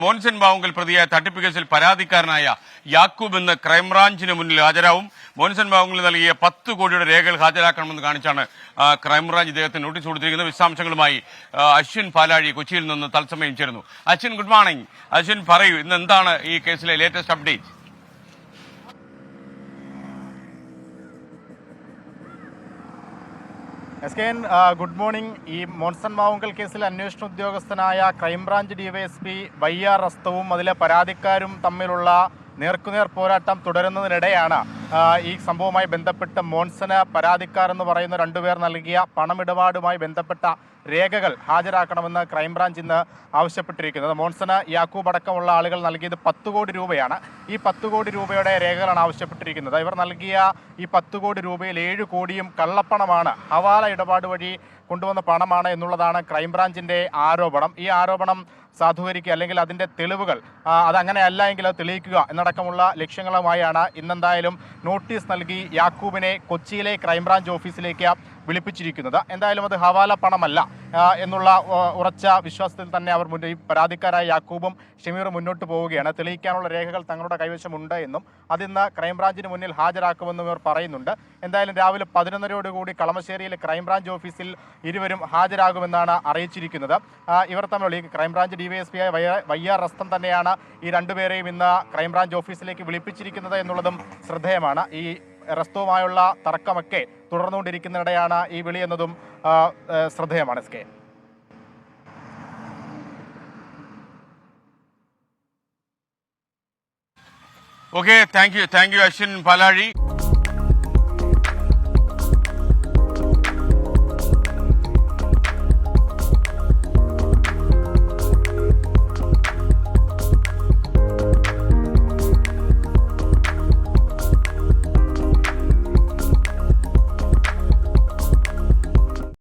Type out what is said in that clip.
മോൻസൻ ബാവുങ്കൽ പ്രതിയായ തട്ടിപ്പ് കേസിൽ പരാതിക്കാരനായ യാക്കൂബ് ഇന്ന് ക്രൈംബ്രാഞ്ചിന് മുന്നിൽ ഹാജരാവും. മോൻസൻ ബാവുങ്കൽ നൽകിയ 10 കോടിയുടെ രേഖകൾ ഹാജരാക്കണമെന്ന് കാണിച്ചാണ് ക്രൈംബ്രാഞ്ച് ഇദ്ദേഹത്തിന് നോട്ടീസ് കൊടുത്തിരിക്കുന്നത്. വിശദാംശങ്ങളുമായി അശ്വിൻ പാലാഴി കൊച്ചിയിൽ നിന്ന് തത്സമയം ചേരുന്നു. Ashwin, good morning. അശ്വിൻ, പറയൂ, ഇന്ന് എന്താണ് ഈ കേസിലെ ലേറ്റസ്റ്റ് അപ്ഡേറ്റ്? Good morning. ഈ മോൻസൺ ബാവുങ്കൽ കേസിൽ അന്വേഷണ ഉദ്യോഗസ്ഥനായ ക്രൈംബ്രാഞ്ച് ഡിവൈഎസ്പി വയ്യാർ റസ്തവും അതിലെ പരാതിക്കാരും തമ്മിലുള്ള നേർക്കുനേർ പോരാട്ടം തുടരുന്നതിനിടെയാണ് ഈ സംഭവവുമായി ബന്ധപ്പെട്ട് മോൻസന് പരാതിക്കാരെന്ന് പറയുന്ന രണ്ടുപേർ നൽകിയ പണമിടപാടുമായി ബന്ധപ്പെട്ട രേഖകൾ ഹാജരാക്കണമെന്ന് ക്രൈംബ്രാഞ്ച് ഇന്ന് ആവശ്യപ്പെട്ടിരിക്കുന്നത്. മോൻസന് യാക്കൂബ് അടക്കമുള്ള ആളുകൾ നൽകിയത് 10 കോടി രൂപയാണ്. ഈ 10 കോടി രൂപയുടെ രേഖകളാണ് ആവശ്യപ്പെട്ടിരിക്കുന്നത്. ഇവർ നൽകിയ ഈ 10 കോടി രൂപയിൽ 7 കോടിയും കള്ളപ്പണമാണ്, ഹവാല ഇടപാട് വഴി കൊണ്ടുവന്ന പണമാണ് എന്നുള്ളതാണ് ക്രൈംബ്രാഞ്ചിൻ്റെ ആരോപണം. ഈ ആരോപണം സാധൂകരിക്കുക അല്ലെങ്കിൽ അതിൻ്റെ തെളിവുകൾ അതങ്ങനെയല്ല എങ്കിൽ അത് തെളിയിക്കുക എന്നടക്കമുള്ള ലക്ഷ്യങ്ങളുമായാണ് ഇന്നെന്തായാലും നോട്ടീസ് നൽകി യാക്കൂബിനെ കൊച്ചിയിലെ ക്രൈംബ്രാഞ്ച് ഓഫീസിലേക്ക് വിളിപ്പിച്ചിരിക്കുന്നത്. എന്തായാലും അത് ഹവാല പണമല്ല എന്നുള്ള ഉറച്ച വിശ്വാസത്തിൽ തന്നെ അവർ ഈ പരാതിക്കാരായ യാക്കൂബും ഷമീറും മുന്നോട്ട് പോവുകയാണ്. തെളിയിക്കാനുള്ള രേഖകൾ തങ്ങളുടെ കൈവശമുണ്ട് എന്നും അതിന്ന് ക്രൈംബ്രാഞ്ചിന് മുന്നിൽ ഹാജരാക്കുമെന്നും ഇവർ പറയുന്നുണ്ട്. എന്തായാലും രാവിലെ 11:30 കളമശ്ശേരിയിലെ ക്രൈംബ്രാഞ്ച് ഓഫീസിൽ ഇരുവരും ഹാജരാകുമെന്നാണ് അറിയിച്ചിരിക്കുന്നത്. ഇവർ തമ്മിലുള്ള ഈ ക്രൈംബ്രാഞ്ച് ഡിവൈഎസ്പിയായ വയ്യാർ റസ്തം തന്നെയാണ് ഈ രണ്ടുപേരെയും ഇന്ന് ക്രൈംബ്രാഞ്ച് ഓഫീസിലേക്ക് വിളിപ്പിച്ചിരിക്കുന്നത് എന്നുള്ളതും ശ്രദ്ധേയമാണ്. ഈ റസ്തവുമായുള്ള തർക്കമൊക്കെ തുടർന്നുകൊണ്ടിരിക്കുന്നിടെയാണ് ഈ വിളി എന്നതും ശ്രദ്ധേയമാണ്. S K, okay, thank you Ashwin Palazhi.